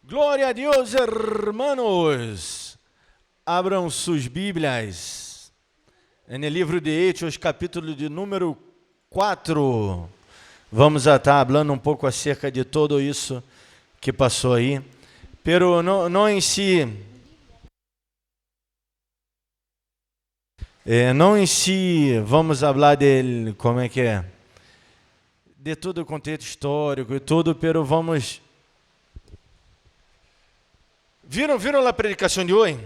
Glória a Deus, hermanos. Abram suas Bíblias no livro de Hechos, capítulo de número 4. Vamos estar falando um pouco acerca de tudo isso que passou aí. Pero não em si, vamos falar de como é que é, de todo o contexto histórico e tudo, pero vamos. Viram a predicação de hoje?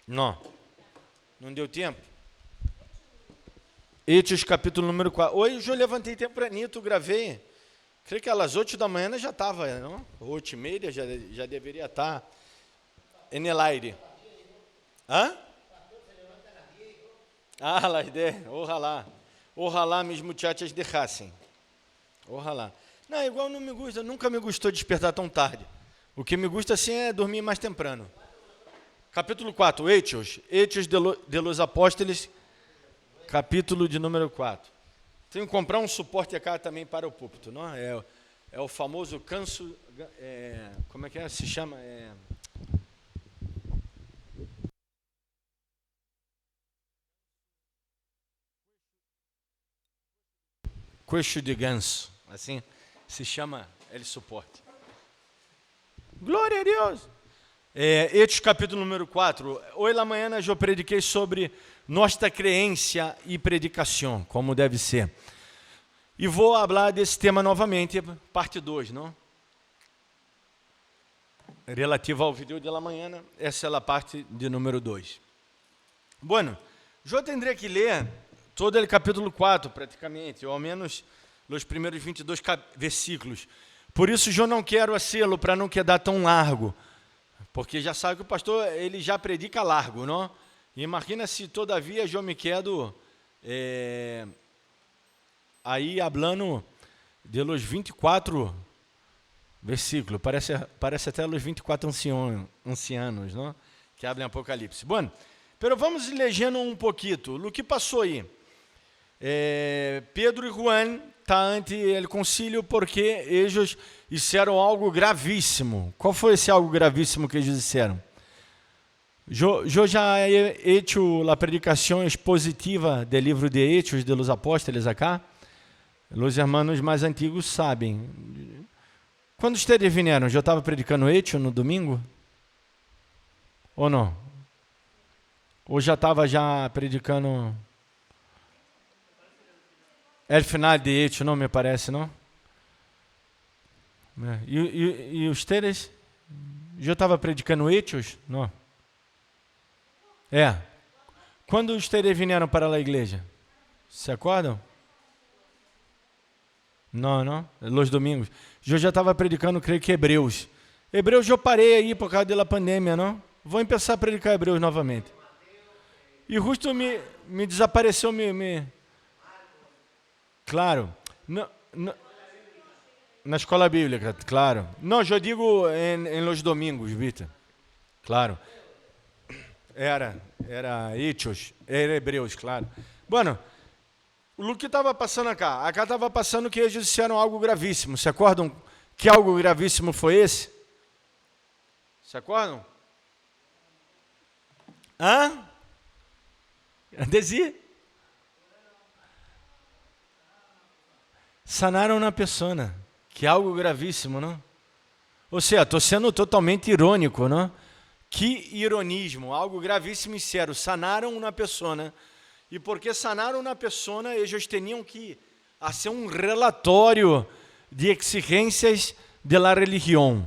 Não deu tempo. Hechos, capítulo número 4. Hoje eu levantei tempranito, gravei. Creio que às 8 da manhã já estava, não? 8h30 já deveria estar no aire. Hã? Ah, la ideia. Ojalá mis muchachas dejassem. Ojalá. Não, igual não me gusta, nunca me gostou despertar tão tarde. O que me gusta assim é dormir mais temprano. Capítulo 4, Hechos de los Apóstoles, capítulo de número 4. Tenho que comprar um suporte aqui também para o púlpito, não? É o famoso canso, como é que se chama? Coxo de ganso, assim se chama ele suporte. Glória a Deus! Hechos capítulo número 4. Hoje na manhã eu prediquei sobre nossa crença e predicação, como deve ser. E vou falar desse tema novamente, parte 2, não? Relativo ao vídeo de la manhã, essa é a parte de número 2. Bueno, eu tendré que ler todo o capítulo 4, praticamente, ou ao menos os primeiros 22 versículos. Por isso, eu não quero acê-lo para não quedar tão largo, porque já sabe que o pastor ele já predica largo, não? E imagina se todavia eu me quedo aí hablando de los 24 versículos, parece até os 24 ancianos, não? Que abrem Apocalipse. Bueno, pero vamos legendo um pouquinho, o que passou aí. Pedro e Juan está ante o concílio porque eles disseram algo gravíssimo. Qual foi esse algo gravíssimo que eles disseram? Eu já he hecho a predicação expositiva do livro de Hechos de los Apóstoles acá. Os irmãos mais antigos sabem. Quando vocês vieram, eu estava predicando Hechos no domingo? Ou não? Ou já estava predicando... É o final de Hechos, não me parece, não? E os teres? Eu estava predicando Hechos? Não. Quando os teres vieram para a igreja? Se acordam? Não. Los domingos. Eu já estava predicando, creio que Hebreus. Hebreus eu parei aí por causa da pandemia, não? Vou começar a predicar Hebreus novamente. E justo me desapareceu, Claro, na escola bíblica, claro. Não, eu digo em los domingos, Vitor. Claro. Era Hechos, era Hebreus, claro. Bueno, o que estava passando acá? Acá estava passando que eles disseram algo gravíssimo. Se acordam que algo gravíssimo foi esse? Se acordam? Hã? Desi? Sanaram na pessoa, que é algo gravíssimo, não? Ou seja, estou sendo totalmente irônico, não? Que ironismo, algo gravíssimo e sério. Sanaram na pessoa, e porque sanaram na pessoa, eles tinham que fazer um relatório de exigências da religião.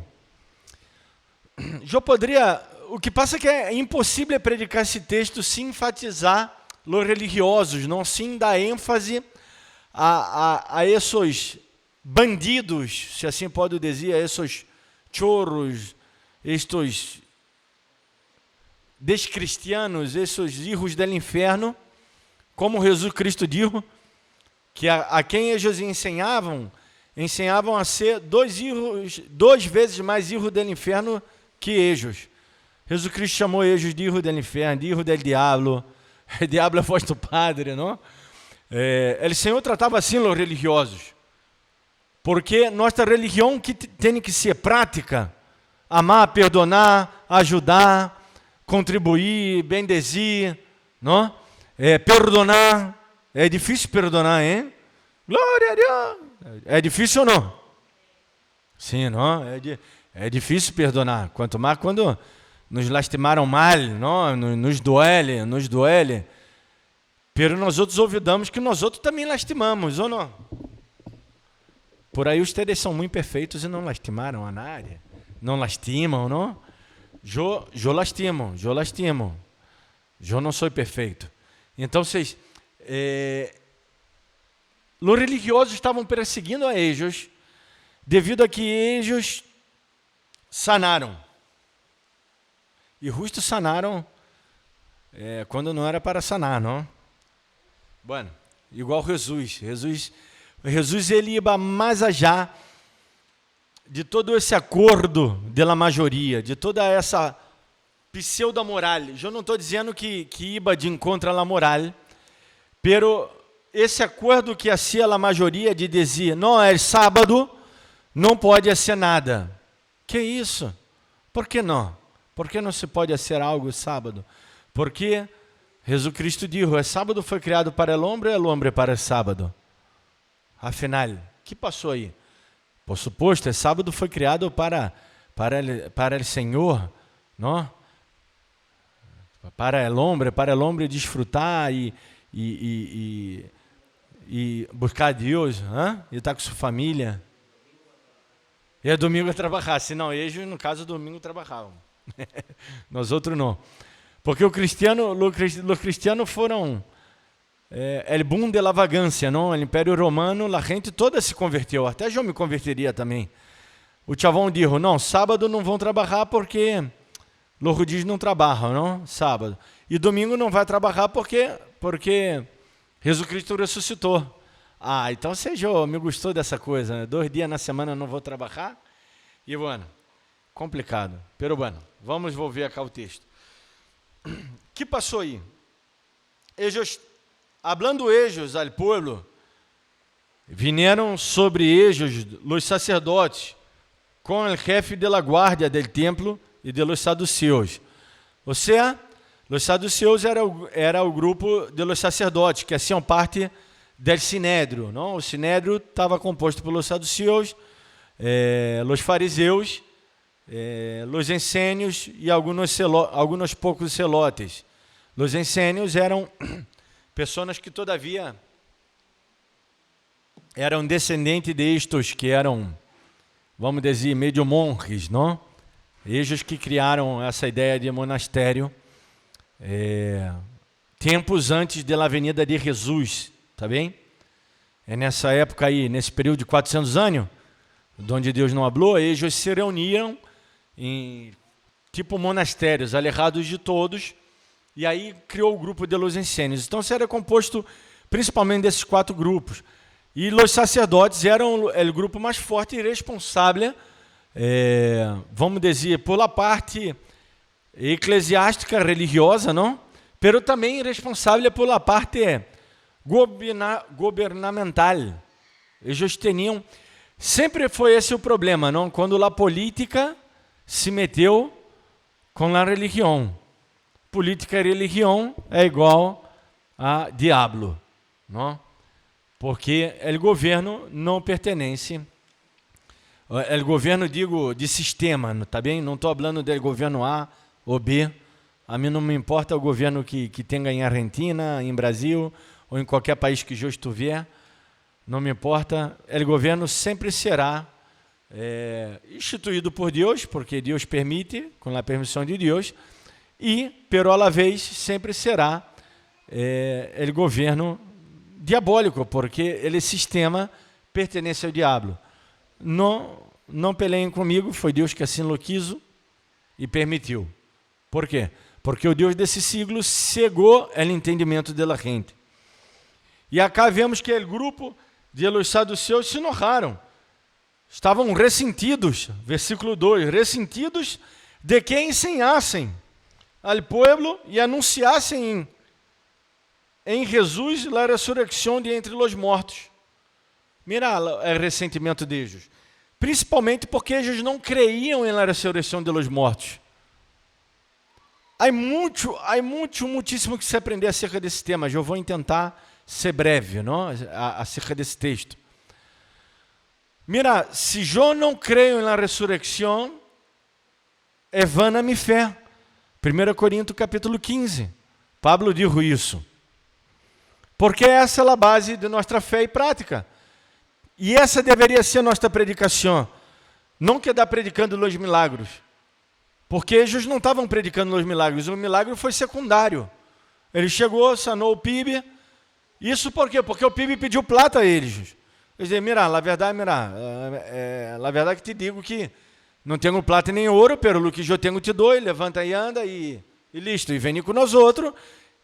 Eu poderia... O que passa é que é impossível predicar esse texto sem enfatizar os religiosos, não sem dar ênfase a esses bandidos, se assim pode dizer, a esses chorros, estes descristianos, esses hijos do inferno, como Jesus Cristo disse, que a quem eles ensinavam a ser duas vezes mais hijos do inferno que eles. Jesus Cristo chamou eles de hijos do inferno, de hijos del diablo. O diabo é a voz do Padre, não? O Senhor tratava assim os religiosos. Porque nossa religião que tem que ser prática, amar, perdonar, ajudar, contribuir, bendezer, não? Perdonar. É difícil perdonar, hein? Glória a Deus! É difícil ou não? Sim, não? É difícil perdonar. Quanto mais quando nos lastimaram mal, não? Nos duele. Pero nós outros olvidamos que nós outros também lastimamos, ou não? Por aí ustedes são muito perfeitos e não lastimaram a nadie. Não lastimam, não? Eu lastimo. Eu não sou perfeito. Então, vocês... os religiosos estavam perseguindo a eles, devido a que eles sanaram. E justo sanaram quando não era para sanar, não? Bueno, igual Jesus. Jesus ele ia mais allá de todo esse acordo da maioria, de toda essa pseudo-moral. Eu não estou dizendo que iba de encontro à moral, pero esse acordo que hacía a maioria de dizer, não, é sábado, não pode ser nada. Que isso? Por que não? Por que não se pode ser algo sábado? Porque Jesus Cristo disse, o sábado foi criado para o homem para o sábado. Afinal, o que passou aí? Por suposto, o sábado foi criado para o Senhor, não? Para o homem desfrutar e buscar a Deus, e estar com sua família. E domingo trabalhar, senão eles, no caso, domingo trabalhavam. Nós outros não. Porque os cristianos foram o boom da vagância, não? O Império Romano, a gente toda se converteu, até eu me converteria também. O chavão disse, não, sábado não vão trabalhar porque os judeus não trabalham, não? Sábado. E domingo não vai trabalhar porque Jesus Cristo ressuscitou. Então você me gostou dessa coisa, né? 2 dias na semana não vou trabalhar. E, bueno, complicado. Pero, bueno, vamos volver aqui ao texto. O que passou aí? Hablando ellos al pueblo, vinieron sobre ellos los sacerdotes com o jefe de la guardia del templo e de los saduceus. Ou seja, os saduceus era o grupo de los sacerdotes que faziam parte del sinédrio, não? O sinédrio estava composto pelos saduceus, os fariseus, os essênios e alguns poucos celotes. Os essênios eram pessoas que todavia eram descendentes destes que eram, vamos dizer, meio monges, não? Eles que criaram essa ideia de monastério tempos antes da venida de Jesus, tá bem? É nessa época aí, nesse período de 400 anos, onde Deus não falou, eles se reuniram em tipo monastérios, alejados de todos, e aí criou o grupo de los essênios. Então, isso era composto principalmente desses 4 grupos. E os sacerdotes eram o grupo mais forte e responsável, vamos dizer, pela parte eclesiástica, religiosa, não? Pero também responsável pela parte governamental. Eles tinham... Sempre foi esse o problema, não? Quando a política se meteu com a religião. Política e religião é igual a diabo, não? Porque o governo não pertence, o governo, digo, de sistema, tá bem? Não estou falando do governo A ou B. A mim não me importa o governo que tenha em Argentina, em Brasil ou em qualquer país que eu estiver. Não me importa. O governo sempre será instituído por Deus, porque Deus permite, com a permissão de Deus, e, pero a la vez, sempre será o governo diabólico, porque ele sistema pertence ao diabo. Não peleiem comigo, foi Deus que assim lo quis e permitiu. Por quê? Porque o Deus desse siglo cegou o entendimento da gente. E acá vemos que o grupo de los saduceus se enojaram. Estavam ressentidos, versículo 2, ressentidos de que ensinassem al pueblo e anunciassem em Jesus a ressurreição de entre os mortos. Mira o ressentimento de ellos. Principalmente porque eles não creiam na ressurreição de los mortos. Há muitíssimo que se aprender acerca desse tema. Eu vou tentar ser breve, não? Acerca desse texto. Mira, se eu não creio na ressurreição, é vana minha fé. 1 Coríntios capítulo 15. Pablo dijo isso. Porque essa é a base de nossa fé e prática. E essa deveria ser nossa predicação. Não quedar predicando os milagros. Porque eles não estavam predicando os milagres. O milagre foi secundário. Ele chegou, sanou o PIB. Isso por quê? Porque o PIB pediu plata a eles. Eles diziam, mira, a verdade que te digo que não tenho plata nem ouro, pero lo que eu tenho te dou, levanta e anda e listo. E vem com nós outros.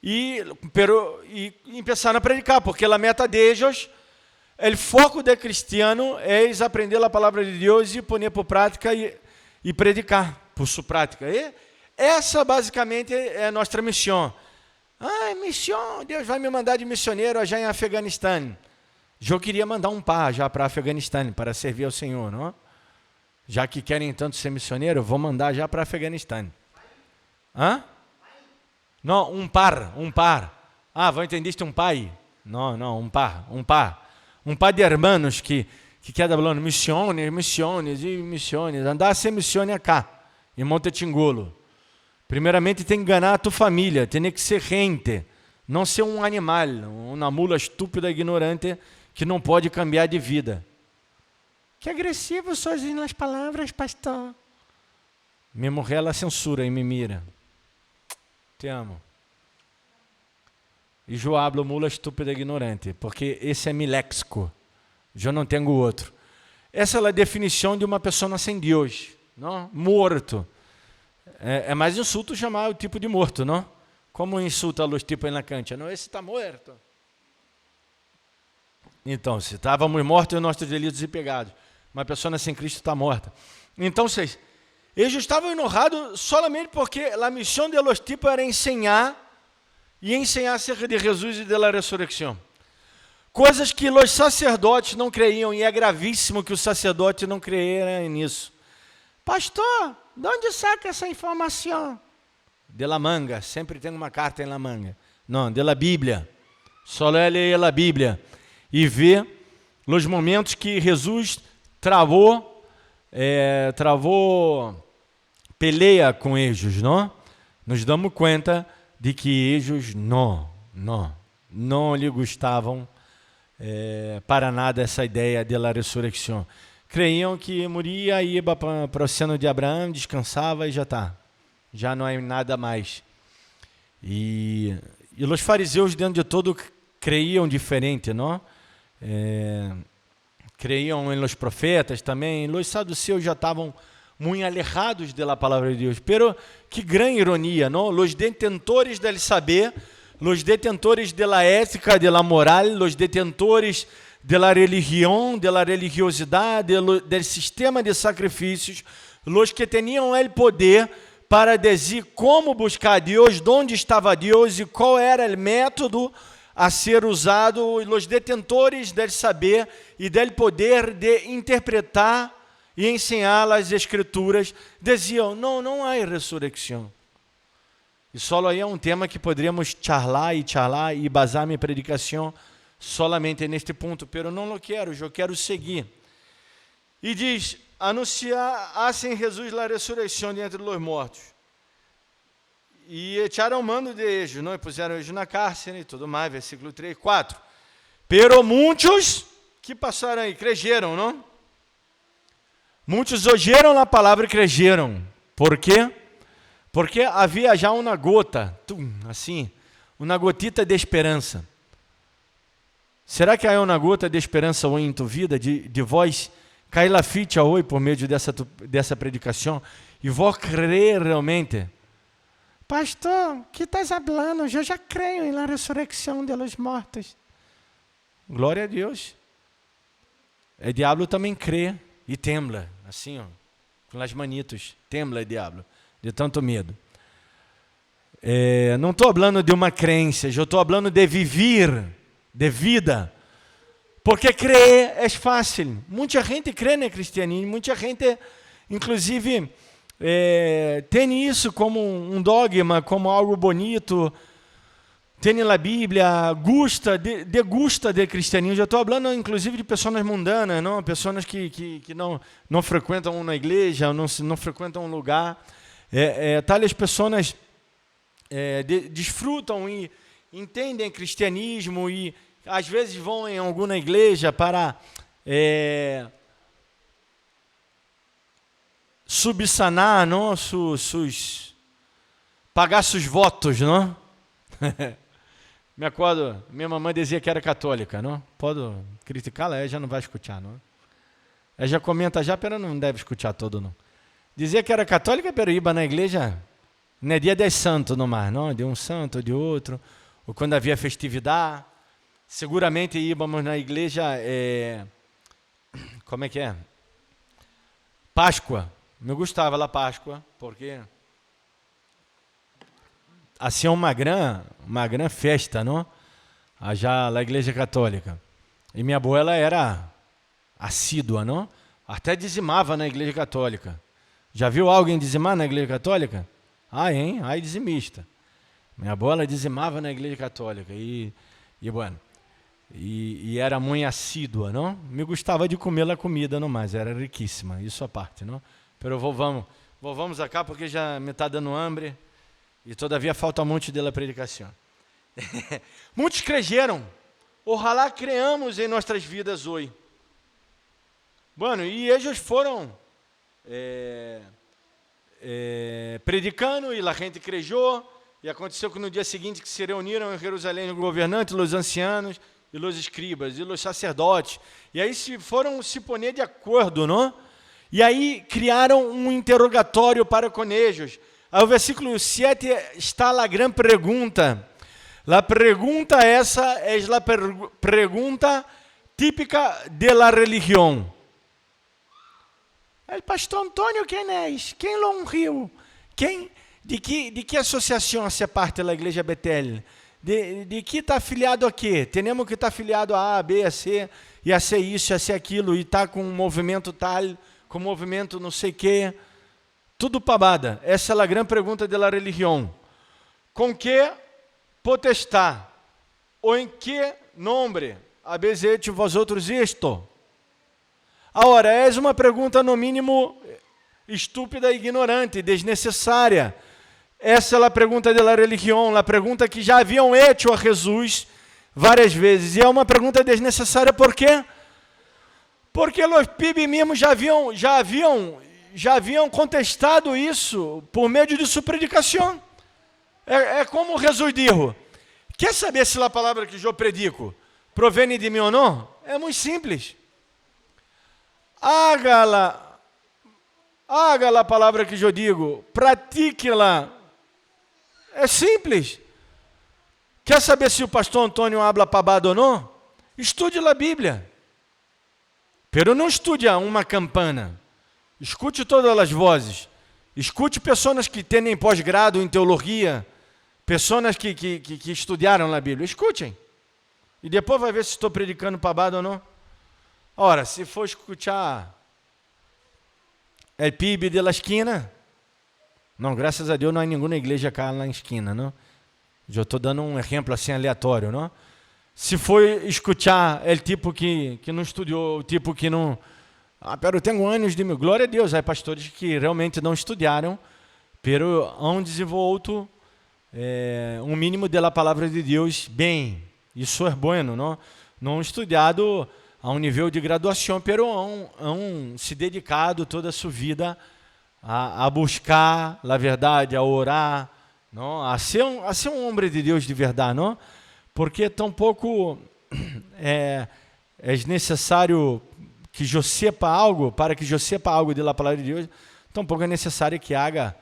E começaram a predicar, porque a meta deles, o foco do cristiano é aprender a palavra de Deus e pôr por prática e predicar por sua prática. E essa basicamente é a nossa missão. Missão, Deus vai me mandar de missioneiro já em Afeganistão. Eu queria mandar um par já para Afeganistão, para servir ao Senhor, não? Já que querem tanto ser missioneiro, vou mandar já para Afeganistão. Não, um par. Vou entendiste um pai? Não, um par. Um par de hermanos que quer falando missões, andar a ser missões cá, em Monte Tingolo. Primeiramente tem que enganar a tua família, tem que ser gente, não ser um animal, uma mula estúpida, ignorante, que não pode cambiar de vida. Que agressivo sois nas palavras, pastor. Minha mulher, ela censura e me mira. Te amo. E eu hablo mula estúpida, ignorante, porque esse é meu léxico. Eu não tenho outro. Essa é a definição de uma pessoa sem Deus, não? Morto. É mais insulto chamar o tipo de morto, não? Como insulta os tipos na cancha? Não, esse está morto. Então, se estávamos mortos em nossos delitos e pecados, uma pessoa sem Cristo está morta. Então, eles estavam enojados solamente porque a missão de los tipos era ensinar acerca de Jesus e da ressurreição. Coisas que os sacerdotes não creiam, e é gravíssimo que os sacerdotes não creram nisso. Pastor, de onde saca essa informação? De la manga, sempre tem uma carta em la manga. Não, de la Bíblia. Só ler a Bíblia e ver os momentos que Jesus travou peleia com eles, não? Nos damos conta de que eles não lhe gostavam para nada essa ideia da ressurreição. Creiam que moria, ia para o seno de Abraão, descansava e já está. Já não é nada mais. E os fariseus, dentro de todo, creiam diferente, não? Creiam em los profetas também. Os saduceus já estavam muito alejados da palavra de Deus. Pero que grande ironia, não? Os detentores del saber, os detentores da ética, da moral, os detentores da religião, da religiosidade, do sistema de sacrifícios, os que tinham o poder para dizer como buscar a Deus, onde estava Deus e qual era o método a ser usado, os detentores del saber e del poder de interpretar e ensinar as escrituras, diziam, não há ressurreição. E só aí é um tema que poderíamos charlar e basar minha predicação solamente neste ponto, pero não lo quero, eu quero seguir. E diz, anunciar em Jesus a ressurreição de entre os mortos. E echaram mano de eles, não? E puseram eles na cárcere e tudo mais, versículo 3, 4. Pero muitos que passaram aí, creyeram, não? Muitos ouviram a palavra e creyeram. Por quê? Porque havia já uma gota, assim, uma gotita de esperança. Será que há uma gota de esperança hoje em tua vida, de vós, cair la ficha hoje por meio dessa predicação, e vós crer realmente? Pastor, que estás falando? Eu já creio na ressurreição de los mortos. Glória a Deus. O diabo também crê e tembla, assim, ó, com as manitos. Tembla o diabo, de tanto medo. Não estou falando de uma crença, eu estou falando de viver, de vida. Porque crer é fácil. Muita gente crê no cristianismo, muita gente, inclusive, tem isso como um dogma, como algo bonito, tem na Bíblia, degusta de cristianismo. Já estou falando, inclusive, de pessoas mundanas, não? Pessoas que não frequentam uma igreja, não frequentam um lugar. Tais pessoas desfrutam e entendem cristianismo e às vezes vão em alguma igreja para subsanar, não? Pagar seus votos, não? Me acordo, minha mamãe dizia que era católica, não? Pode criticá-la, ela já não vai escutar, não? Ela já comenta já, pero não deve escutar todo, não. Dizia que era católica, pero iba na igreja, não é dia de santo no mais, não? De um santo, de outro, ou quando havia festividade, seguramente íamos na igreja, como é que é? Páscoa, me gostava lá Páscoa, porque assim é uma grande festa, não? Já na igreja católica. E minha avó, ela era assídua, não? Até dizimava na igreja católica. Já viu alguém dizimar na igreja católica? Hein? Aí dizimista. Minha avó, ela dizimava na igreja católica. E era muito assídua, não? Me gostava de comer a comida, não mais. Era riquíssima, isso à parte, não? Pero volvamos acá, porque já me está dando hambre. E todavia falta muito dela predicação. Muitos creyeron. Ojalá creamos em nossas vidas hoje. Bueno, e eles foram predicando e a gente creyó. E aconteceu que no dia seguinte que se reuniram em Jerusalém os governantes, os ancianos e os escribas e os sacerdotes. E aí foram se poner de acordo, não? E aí criaram um interrogatório para com eles. Aí o versículo 7 está a grande pergunta. A pergunta essa é a pergunta típica da religião. O pastor Antônio, quem é? Quem lo ungiu? De que associação faz parte da igreja Betel? De que está afiliado a quê? Temos que estar afiliado a A, B, a C, e a ser isso, a ser aquilo, e está com um movimento tal, com um movimento não sei o quê. Tudo pabada. Essa é a grande pergunta da religião. Com que potestade? Ou em que nome habéis hecho vosotros isto? Agora, é uma pergunta no mínimo estúpida, ignorante, desnecessária. Essa é a pergunta da religião, a pergunta que já haviam hecho a Jesus várias vezes. E é uma pergunta desnecessária, por quê? Porque os PIB mesmo já haviam contestado isso por meio de sua predicação. É como Jesus disse: quer saber se a palavra que eu predico provém de mim ou não? É muito simples. Hágala a palavra que eu digo, pratique-la. É simples. Quer saber se o pastor Antônio habla pabado ou não? Estude a Bíblia. Pero não estude uma campana. Escute todas as vozes. Escute pessoas que têm pós-grado em teologia, pessoas que estudaram a Bíblia. Escutem. E depois vai ver se estou predicando pabado ou não. Ora, se for escutar o PIB de la esquina, não, graças a Deus não há nenhuma igreja cá na esquina, não? Eu estou dando um exemplo assim aleatório, não? Se for escutar o tipo que não estudou, o tipo que não... pero eu tenho anos de... Glória a Deus, há pastores que realmente não estudaram, pero hão desenvolto um mínimo da palavra de Deus bem. Isso é bueno, não? Não estudado a um nível de graduação, pero hão se dedicado toda a sua vida a buscar a verdade, a orar, não? A ser um homem de Deus de verdade, não? Porque tampouco é necessário que eu sepa algo, para que eu sepa algo da palavra de Deus, tampouco é necessário que haja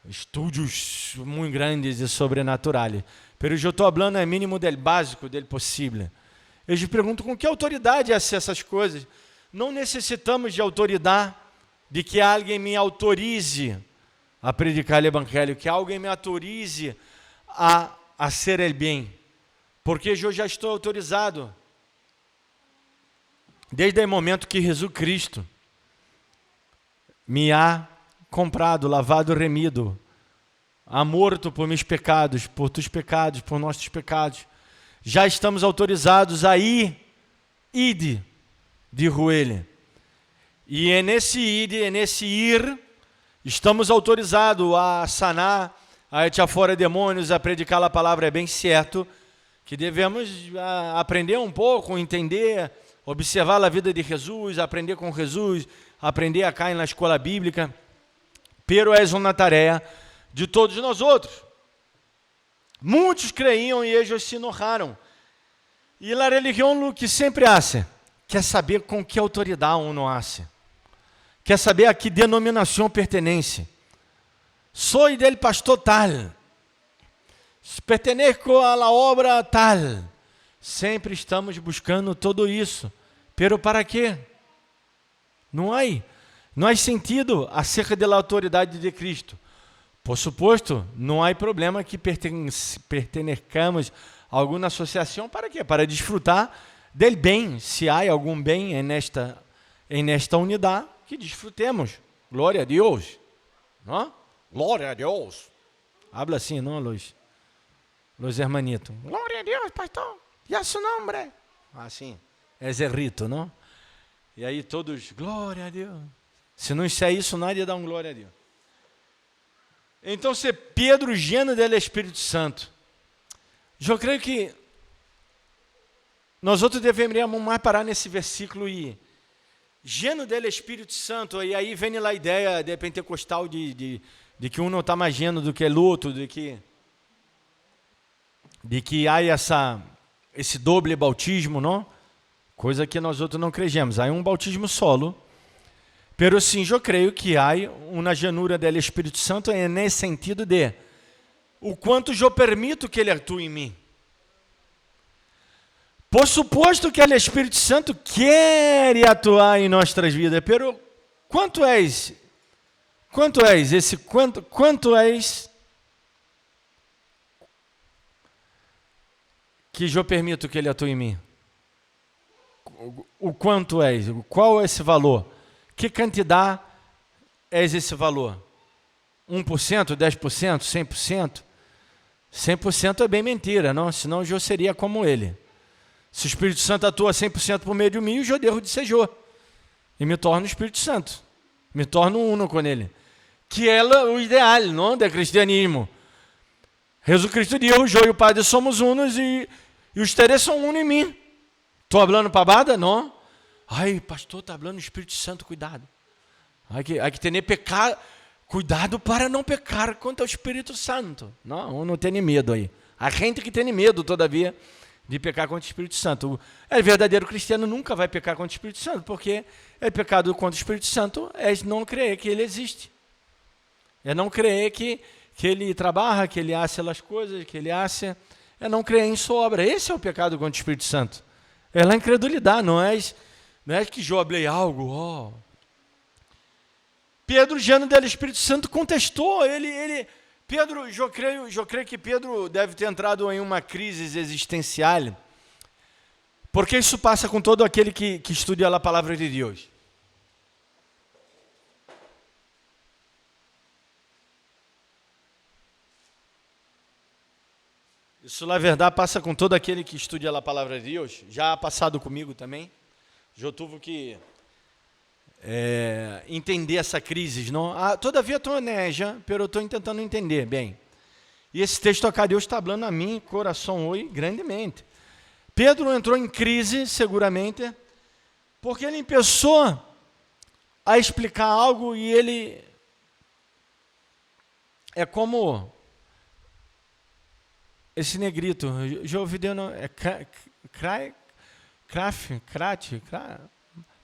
estudos muito grandes e sobrenaturais. Pero eu estou falando é mínimo del básico, del possível. Eu te pergunto, com que autoridade acessa essas coisas? Não necessitamos de autoridade, de que alguém me autorize a predicar o evangelho, que alguém me autorize a ser el bem, porque eu já estou autorizado. Desde o momento que Jesus Cristo me há comprado, lavado, remido, há morto por meus pecados, por tus pecados, por nossos pecados, já estamos autorizados a ir, ide, dijo ele. E é nesse ide, é nesse ir, estamos autorizados a sanar, a echar fora demônios, a predicar a palavra. É bem certo que devemos aprender um pouco, entender, observar a vida de Jesus, aprender com Jesus, aprender a cair na escola bíblica. Pero é uma tarefa de todos nós outros. Muitos creiam e eles se enojaram. E a religião o que sempre hace, quer saber com que autoridade uno hace. Quer saber a que denominação pertence. Sou del pastor tal. Pertenço a la obra tal. Sempre estamos buscando tudo isso. Pero para quê? Não há sentido acerca da autoridade de Cristo. Por suposto, não há problema que pertençamos a alguma associação. Para quê? Para desfrutar del bem. Se há algum bem nesta unidade, que desfrutemos. Glória a Deus. Não? Glória a Deus. Habla assim, não, Luiz? Los hermanitos. Glória a Deus, pastor. E a seu nome? Assim. É Zerrito, não? E aí todos, glória a Deus. Se não é isso, nada dá glória a Deus. Então, se Pedro lleno do Espírito Santo. Eu creio que nós outros deveríamos mais parar nesse versículo e lleno do Espírito Santo. E aí vem a ideia de pentecostal de que um não está mais lleno do que o outro, de que há esse doble bautismo, não? Coisa que nós outros não cremos. Há um bautismo solo. Pero sim, eu creio que há uma llanura do Espírito Santo nesse sentido de o quanto eu permito que ele atue em mim. Por suposto que o Espírito Santo quer atuar em nossas vidas, pero quanto és que eu permito que ele atue em mim? O quanto és? Qual é esse valor? Que quantidade é esse valor? 1%, 10%, 100%? 100% é bem mentira, não? Senão eu seria como ele. Se o Espírito Santo atua 100% por meio de mim, eu devo de ser eu. E me torno o Espírito Santo. Me torno uno com ele. Que é o ideal, não? Do cristianismo. Jesus Cristo diz, eu e o Padre somos unos e os três são uno em mim. Estou falando pavada? Não. Ai, pastor, está falando do Espírito Santo, cuidado. Há que ter pecado. Cuidado para não pecar contra o Espírito Santo. Não tem medo aí. Há gente que tem medo, todavia, de pecar contra o Espírito Santo. O verdadeiro cristiano nunca vai pecar contra o Espírito Santo, porque o pecado contra o Espírito Santo é não crer que ele existe. É não crer que ele trabalha, que ele hace as coisas, que ele hace. É não crer em sua obra. Esse é o pecado contra o Espírito Santo. É a incredulidade, não é que eu falei algo, Pedro, lleno do Espírito Santo, contestou. Pedro, eu creio que Pedro deve ter entrado em uma crise existencial, porque isso passa com todo aquele que estuda a palavra de Deus. Isso, na verdade, passa com todo aquele que estuda a palavra de Deus. Já ha passado comigo também. Eu tive que entender essa crise. Não? Todavia estou neja, mas eu estou tentando entender bem. E esse texto acá, Deus está falando a mim, coração hoje, grandemente. Pedro entrou em crise, seguramente, porque ele começou a explicar algo e ele é como esse negrito. Já ouvi dele,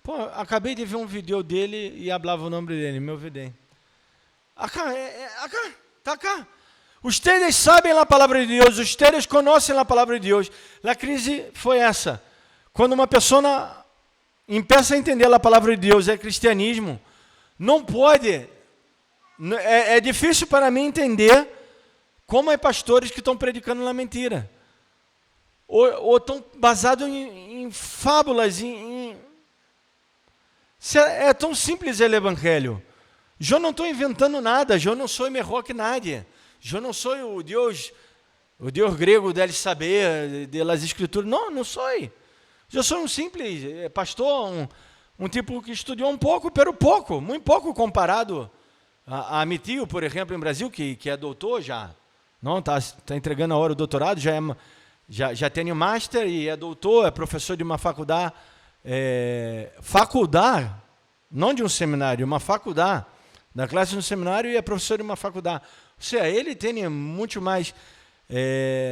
Pô, acabei de ver um vídeo dele e falava o nome dele, meu vídeo. Tá cá. Ustedes sabem a palavra de Deus, ustedes conhecem a palavra de Deus. A crise foi essa. Quando uma pessoa começa a entender a palavra de Deus, é cristianismo, não pode. É difícil para mim entender como é pastores que estão predicando na mentira. Ou estão basados em fábulas, É tão simples o Evangelho. Eu não estou inventando nada, eu não sou melhor que nadie. Eu não sou o Deus grego dele saber das escrituras. Não, não sou. Eu sou um simples pastor, um tipo que estudou um pouco, pero pouco, muito pouco comparado a meu tio, por exemplo, em Brasil, que é doutor já. Não, tá entregando a hora o doutorado, já tem o master e é doutor, é professor de uma faculdade, não de um seminário, uma faculdade, da classe no seminário, e é professor de uma faculdade. Ou seja, ele tem muito mais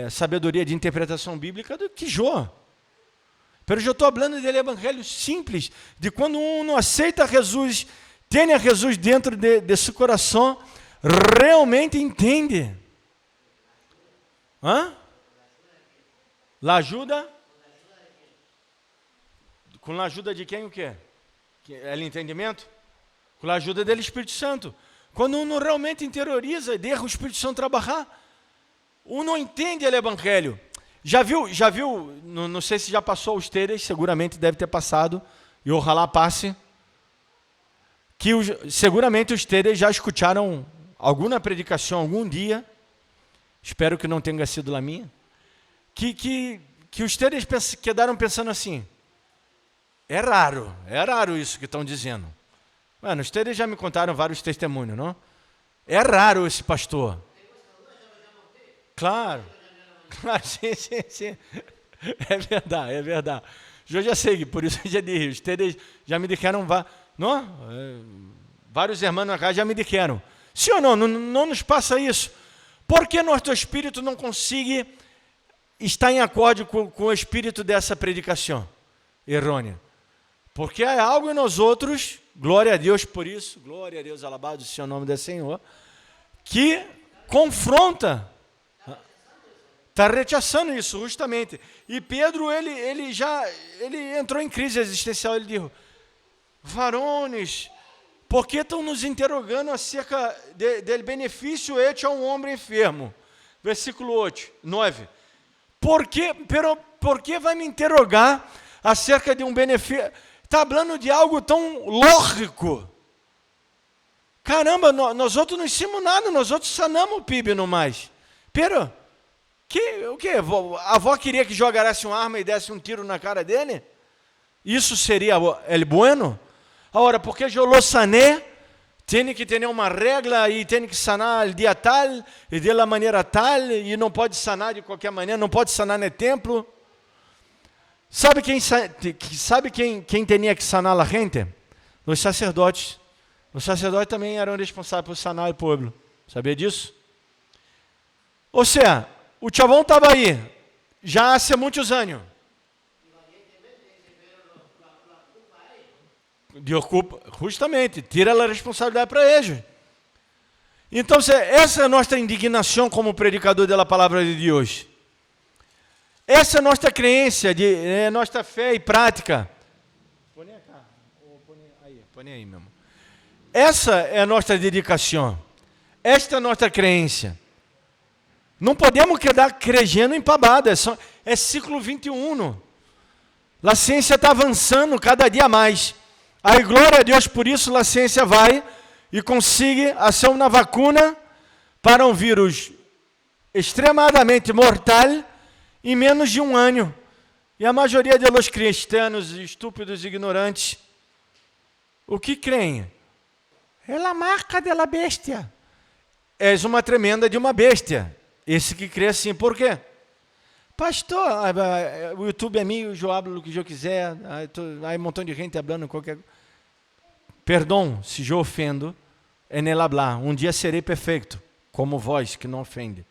sabedoria de interpretação bíblica do que eu. Mas eu estou falando do evangelho simples, de quando não aceita Jesus, tem a Jesus dentro de seu coração, realmente entende. La ajuda? Com a ajuda de quem o quê? É o entendimento? Com a ajuda do Espírito Santo. Quando uno realmente interioriza e deixa o Espírito Santo trabalhar, uno entende o evangelho. Já viu, não sei se já passou os teres, seguramente deve ter passado, e ojalá passe, que seguramente os teres já escutaram alguma predicação algum dia, espero que não tenha sido a minha, que os teres quedaram pensando assim, é raro isso que estão dizendo. Mano, os teres já me contaram vários testemunhos, não? É raro esse pastor. Claro, sim. É verdade. Eu já sei, por isso eu já disse, os teres já me disseram, não? Vários irmãos acá já me disseram. Sim ou não? Não nos passa isso. Por que nosso espírito não consegue estar em acorde com o espírito dessa predicação errônea? Porque há algo em nós outros, glória a Deus por isso, glória a Deus, alabado seja o nome do Senhor, que confronta, está rechaçando isso, justamente. E Pedro, ele entrou em crise existencial, ele disse, varones, por que estão nos interrogando acerca do benefício hecho a um homem enfermo? Versículo 9. Por que vai me interrogar acerca de um benefício? Está falando de algo tão lógico. Caramba, nós outros não ensinamos nada, nós outros sanamos o PIB no mais. Pero, o que? A avó queria que jogasse uma arma e desse um tiro na cara dele? Isso seria el bueno? Agora, porque eu lo sané, tem que ter uma regra e tem que sanar o dia tal e de la maneira tal e não pode sanar de qualquer maneira, não pode sanar no templo. Sabe quem tinha que sanar a gente? Os sacerdotes. Os sacerdotes também eram responsáveis por sanar o povo. Sabia disso? Ou seja, o chavão estava aí, já há muitos anos. Justamente, tira a responsabilidade para eles. Então, essa é a nossa indignação como predicador da palavra de Deus. Essa é a nossa crença, nossa fé e prática. Põe aí, meu irmão. Essa é a nossa dedicação. Esta é a nossa crença. Não podemos quedar crescendo em pabada. É século 21. A ciência está avançando cada dia mais. Aí, glória a Deus, por isso a ciência vai e consegue fazer uma vacuna para um vírus extremadamente mortal em menos de um ano. E a maioria dos cristãos estúpidos e ignorantes, o que creem? É a marca da bestia. És uma tremenda de uma bestia. Esse que crê assim, por quê? Pastor, o YouTube é meu, eu hablo o que eu quiser, aí um montão de gente falando qualquer coisa. Perdão, se eu ofendo, é nele hablar. Um dia serei perfeito, como vós que não ofende.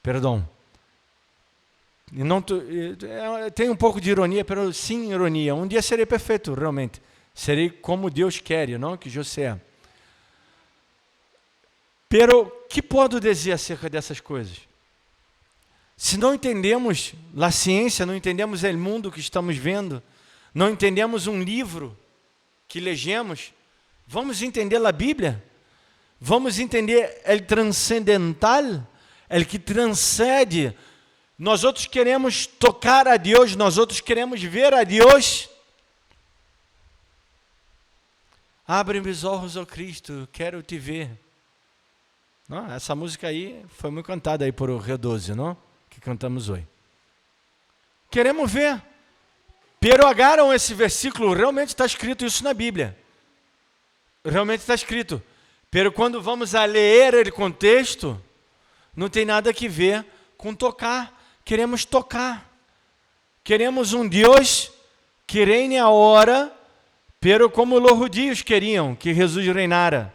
Perdão. E não, tem um pouco de ironia, mas sim ironia. Um dia serei perfeito, realmente. Serei como Deus quer, não que eu seja. Pero, que posso dizer acerca dessas coisas? Se não entendemos a ciência, não entendemos o mundo que estamos vendo, não entendemos um livro que legemos, vamos entender a Bíblia? Vamos entender o transcendental, o que transcende. Nós outros queremos tocar a Deus, nós outros queremos ver a Deus. Abre meus olhos, ó Cristo, quero te ver. Não, essa música aí foi muito cantada aí por o Rio 12, não? Que cantamos hoje. Queremos ver. Pero agarram esse versículo, realmente está escrito isso na Bíblia. Realmente está escrito. Pero quando vamos a ler o contexto, não tem nada que ver com tocar. Queremos tocar. Queremos um Deus que reine a hora, pero como os judios queriam que Jesus reinara.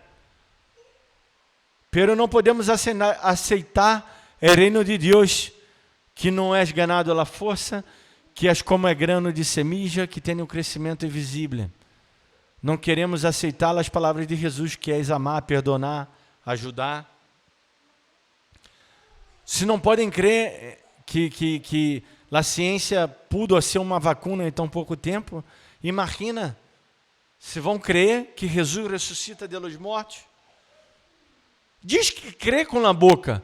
Pero não podemos aceitar o reino de Deus, que não é ganado à força, que é como é grano de semija, que tem um crescimento invisível. Não queremos aceitar as palavras de Jesus, que é amar, perdonar, ajudar. Se não podem crer que a ciência pudo ser uma vacuna em tão pouco tempo, imagina se vão crer que Jesus ressuscita de los mortos. Diz que crê com a boca,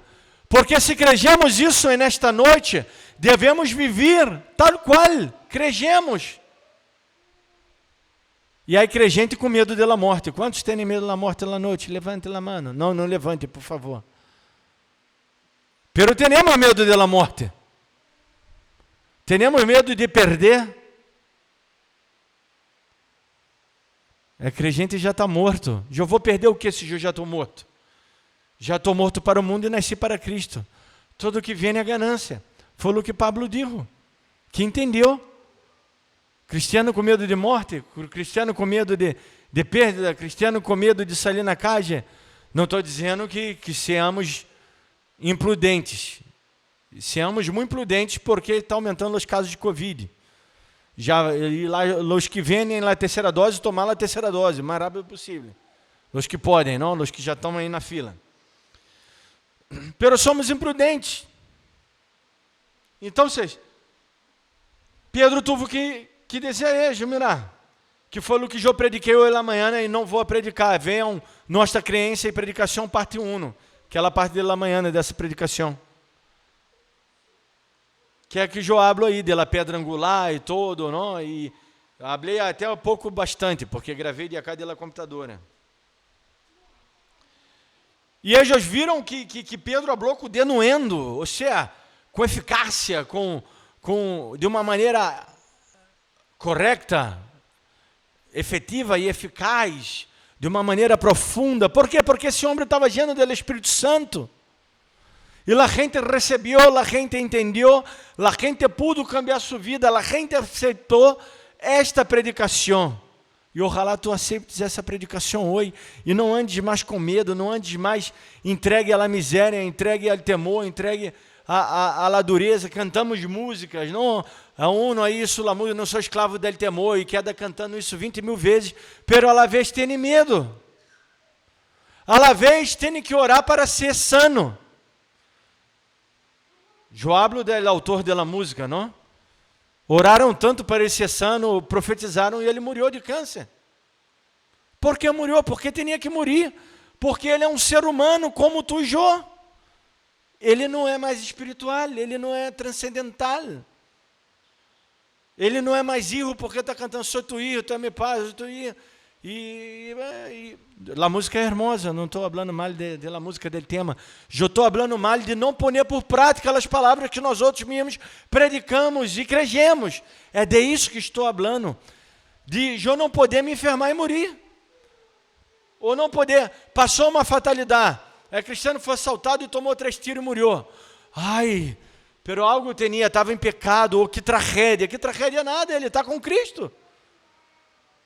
porque se cremos isso nesta noite, devemos viver tal qual cremos. E aí crê gente com medo da morte. Quantos têm medo da morte na noite? Levante a mão. Não, não levante, por favor. Pero temos medo da morte. Temos medo de perder. É que a gente já está morto. Eu vou perder o que se eu já estou morto? Já estou morto para o mundo e nasci para Cristo. Tudo que vem é ganância. Foi o que Pablo disse. Que entendeu. Cristiano com medo de morte, cristiano com medo de perda, cristiano com medo de sair na calle. Não estou dizendo que seamos imprudentes. Seamos muito imprudentes porque está aumentando os casos de Covid. Já os que vêm na terceira dose, tomar a terceira dose, o mais rápido possível. Os que podem, não? Os que já estão aí na fila. Pero somos imprudentes. Então, Pedro teve que descer aí, mirar. Que foi o que eu prediquei hoje na manhã e não vou predicar. Venham nossa crença e predicação parte 1. Aquela parte da manhã dessa predicação. Que é que eu hablo aí da pedra angular e todo, não? E falei até um pouco bastante, porque gravei de cá da computadora. E eles viram que Pedro falou com denuendo, ou seja, com eficácia, de uma maneira correta, efetiva e eficaz, de uma maneira profunda. Por quê? Porque esse homem estava lleno do Espírito Santo. E a gente recebeu, a gente entendeu, a gente pudo cambiar sua vida, a gente aceitou esta predicação. E ojalá tu aceites essa predicação hoje, e não andes mais com medo, não andes mais entregue à miséria, entregue ao temor, entregue à dureza. Cantamos músicas, não a uno a isso, la música, não sou escravo del temor, e queda cantando isso 20.000 vezes, pero a la vez tem medo. A la vez tem que orar para ser sano. Eu hablo do autor da música, não? Oraram tanto para ele ser sano, profetizaram e ele morreu de câncer. Por que morreu? Porque tinha que morrer. Porque ele é um ser humano como tu e eu. Ele não é mais espiritual, ele não é transcendental. Ele não é mais hijo porque está cantando sou tu hijo, tu é meu pai, sou tu hijo. E a música é hermosa, não estou falando mal da música, do tema. Eu estou falando mal de não pôr por prática as palavras que nós outros mesmos predicamos e cremos. É de isso que estou falando. De eu não poder me enfermar e morrer. Ou não poder, passou uma fatalidade. Cristiano foi assaltado e tomou 3 tiros e morreu. Ai, pero algo tinha, estava em pecado, ou que tragédia. Que tragédia nada, ele está com Cristo.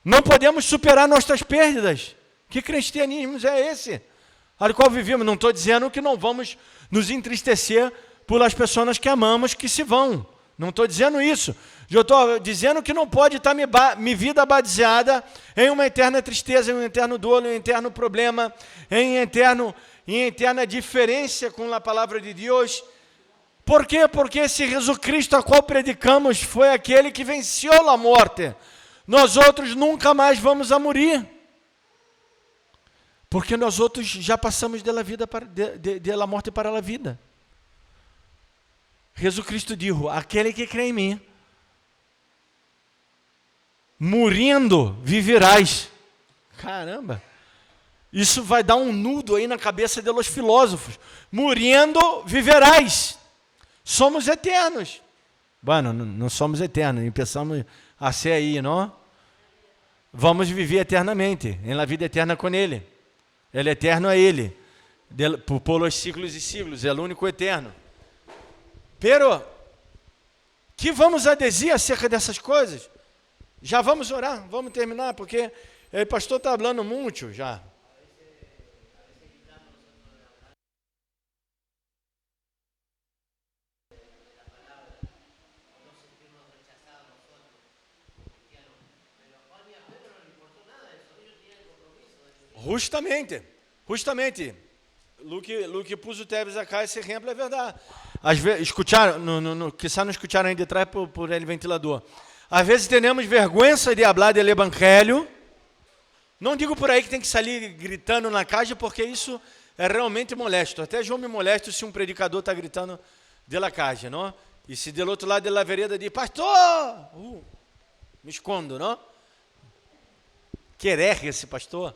Não podemos superar nossas perdas. Que cristianismo é esse? Ao qual vivemos. Não estou dizendo que não vamos nos entristecer por as pessoas que amamos que se vão. Não estou dizendo isso. Eu estou dizendo que não pode estar minha vida baseada em uma eterna tristeza, em um eterno dor, em um eterno problema, em eterna diferença com a palavra de Deus. Por quê? Porque esse Jesus Cristo a qual predicamos foi aquele que venceu a morte. Nós outros nunca mais vamos a morrer. Porque nós outros já passamos da morte para a vida. Jesus Cristo disse, aquele que crê em mim, morrendo viverás. Caramba! Isso vai dar um nudo aí na cabeça dos filósofos. Muriendo viverás. Somos eternos. Bueno, não somos eternos, empezamos a ser aí, não? Vamos viver eternamente, em la vida eterna com Ele. Ele eterno é Ele, por los siglos e siglos, é o único eterno. Pero, que vamos a dizer acerca dessas coisas? Já vamos orar, vamos terminar, porque o pastor está falando muito já. Justamente. Luke pus o Teves acá, esse exemplo é verdade. Às vezes, escutaram, quizá não escutaram aí de trás por ele ventilador. Às vezes temos vergonha de falar do evangelho. Não digo por aí que tem que sair gritando na casa, porque isso é realmente molesto. Até eu me molesto se um predicador está gritando de casa, não? E se do outro lado da vereda diz, pastor, me escondo, não? Querer esse pastor.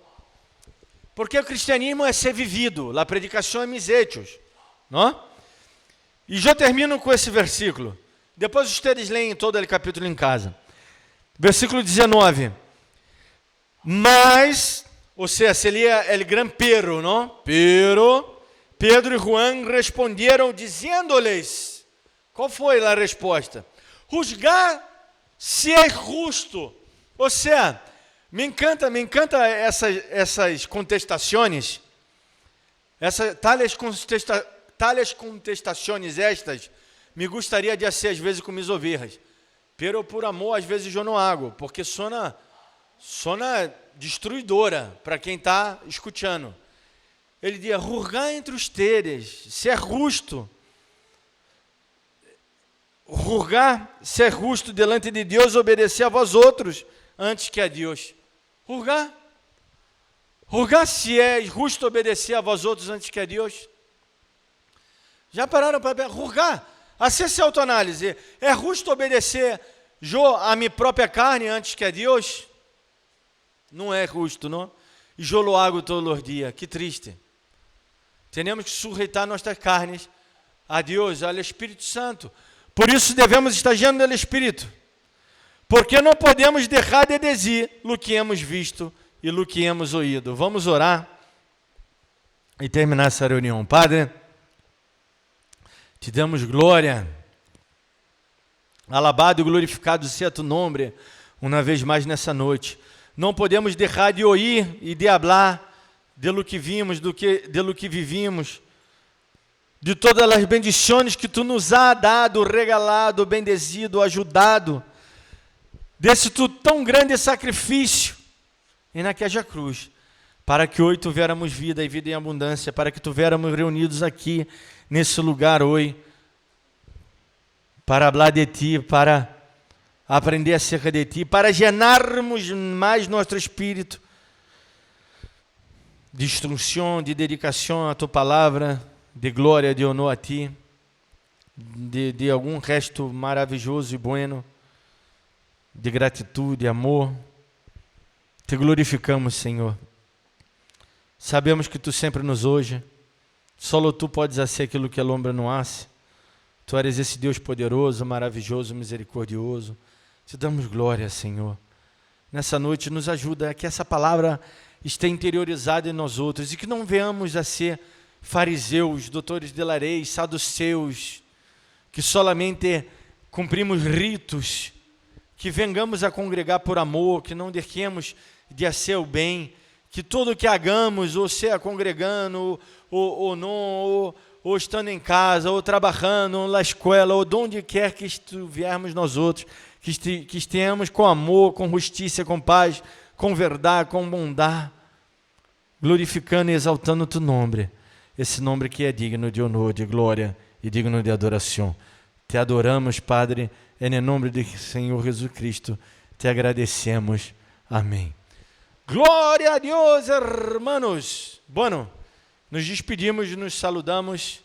Porque o cristianismo é ser vivido, a predicação é mis hechos, não? E eu termino com esse versículo. Depois vocês leem todo o capítulo em casa. Versículo 19. Mas, ou seja, seria o gran pero, não? Pero, Pedro e Juan responderam dizendo-lhes, qual foi a resposta? Juzgar se é justo. Ou seja, me encanta essas contestações, tales contestações estas, me gostaria de ser às vezes com minhas ovelhas, pero por amor às vezes eu não hago, porque sona destruidora para quem está escutando. Ele diz, julgar entre os teres, ser justo, julgar, ser justo delante de Deus, obedecer a vós outros, antes que a Deus. Julgar se é justo obedecer a vós outros antes que a Deus. Já pararam para julgar? Acesse a autoanálise. É justo obedecer a minha própria carne antes que a Deus? Não é justo, não? E eu lo hago todos os dias. Que triste. Temos que sujeitar nossas carnes a Deus, ao Espírito Santo. Por isso devemos estar llenos do Espírito. Porque não podemos deixar de dizer o que hemos visto e o que hemos ouído. Vamos orar e terminar essa reunião. Padre, te damos glória. Alabado e glorificado seja tu nome, uma vez mais nessa noite. Não podemos deixar de ouvir e de falar de lo que vimos, de lo que vivimos, de todas as bendições que tu nos ha dado, regalado, bendezido, ajudado, desse tu tão grande sacrifício e naquela cruz, para que hoje tivéssemos vida e vida em abundância, para que tivéssemos reunidos aqui, nesse lugar hoje, para falar de ti, para aprender acerca de ti, para llenarmos mais nosso espírito de instrução, de dedicação à tua palavra, de glória, de honor a ti, de algum resto maravilhoso e bueno, de gratitude, de amor. Te glorificamos, Senhor. Sabemos que tu sempre nos ouve. Só tu podes fazer aquilo que a lombra não hace. Tu eres esse Deus poderoso, maravilhoso, misericordioso. Te damos glória, Senhor. Nessa noite nos ajuda a que essa palavra esteja interiorizada em nós outros e que não venhamos a ser fariseus, doutores de lei, saduceus, que solamente cumprimos ritos, que vengamos a congregar por amor, que não deixemos de fazer o bem, que tudo que hagamos, ou seja congregando, ou não, ou estando em casa, ou trabalhando na escola, ou de onde quer que estivermos nós outros, que estejamos com amor, com justiça, com paz, com verdade, com bondade, glorificando e exaltando o teu nome, esse nome que é digno de honor, de glória e digno de adoração. Te adoramos, Padre, em nome do Senhor Jesus Cristo, te agradecemos. Amém. Glória a Deus, hermanos. Bueno, nos despedimos, nos saludamos.